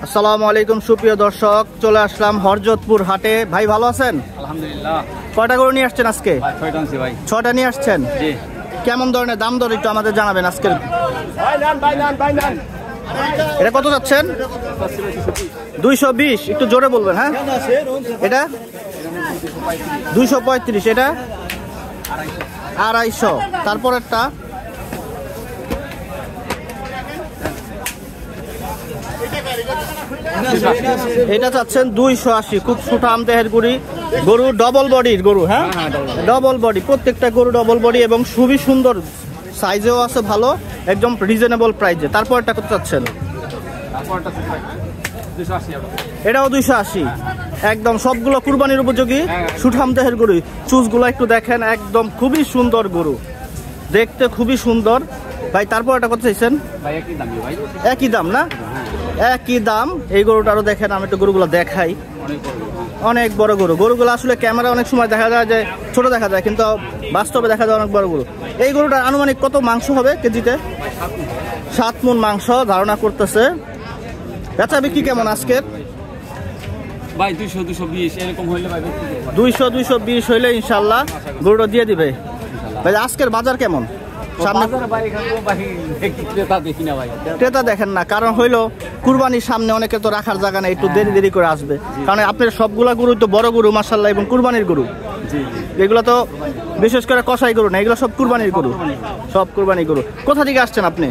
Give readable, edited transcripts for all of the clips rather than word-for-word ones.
আসসালামু আলাইকুম সুপ্রিয় দর্শক, চলে আসলাম হরজতপুর হাটে। ভাই ভালো আছেন? আলহামদুলিল্লাহ। কয়টা গরু নিয়ে আসছেন আজকে? ভাই 6টা আনছি ভাই। 6টা নিয়ে আসছেন? জি। কেমন ধরনের দাম দর একটু আমাদের জানাবেন আজকে। এটা কত যাচ্ছেন? 220। একটু জোরে বলবেন। হ্যাঁ, এটা 235। এটা 250। তারপর একটা এটা চাচ্ছেন 280। খুব সুঠাম দেহের গরু, ডবল বডির গরু। হ্যাঁ, ডবল বডি, প্রত্যেকটা গরু ডবল বডি এবং খুবই সুন্দর, সাইজেও আছে ভালো, একদম রিজনেবল প্রাইসে। তারপর এটা কত চাচ্ছেন? এটাও 280। একদম সবগুলো কুরবানির উপযোগী সুঠাম দেহের গরু। চুজগুলো একটু দেখেন, একদম খুবই সুন্দর গরু, দেখতে খুবই সুন্দর। ভাই তারপর এটা কত চাইছেন? একই দাম না? একই দাম। এই গরুটারও দেখেন, আমি একটু গরুগুলো দেখাই। অনেক বড় গরুগুলো আসলে ক্যামেরা অনেক সময় দেখা যায় যে ছোট দেখা যায়, কিন্তু বাস্তবে দেখা যায় অনেক বড় গরু। এই গরুটার আনুমানিক কত মাংস হবে কেজিতে? 7 মণ মাংস ধারণা করতেছে। বেচা বিক্রি কেমন আজকের? ভাই 200-220 এরকম হইলে ভাই 200-220 হইলে ইনশাআল্লাহ গরুটা দিয়ে দিবে। ভাই আজকের বাজার কেমন? ক্রেতা দেখেন না, কারণ হইলো কুরবানির সামনে অনেকে তো রাখার জায়গা নেই, একটু দেরি করে আসবে। কারণ আপনার সবগুলা গরু তো বড় গরু মাশাআল্লাহ, এবং কুরবানির গরু। এগুলো তো বিশেষ করে কসাই গরু না, এগুলো সব কুরবানির গরু, সব কুরবানির গরু। কোথা থেকে আসছেন আপনি?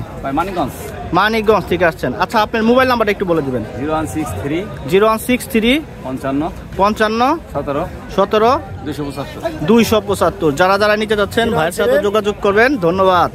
মানিকগঞ্জ থেকে আসছেন। আচ্ছা, আপনার মোবাইল নাম্বারটা একটু বলে দিবেন। 0163 55 17 275। যারা নিতে যাচ্ছেন ভাইয়ের সাথে যোগাযোগ করবেন। ধন্যবাদ।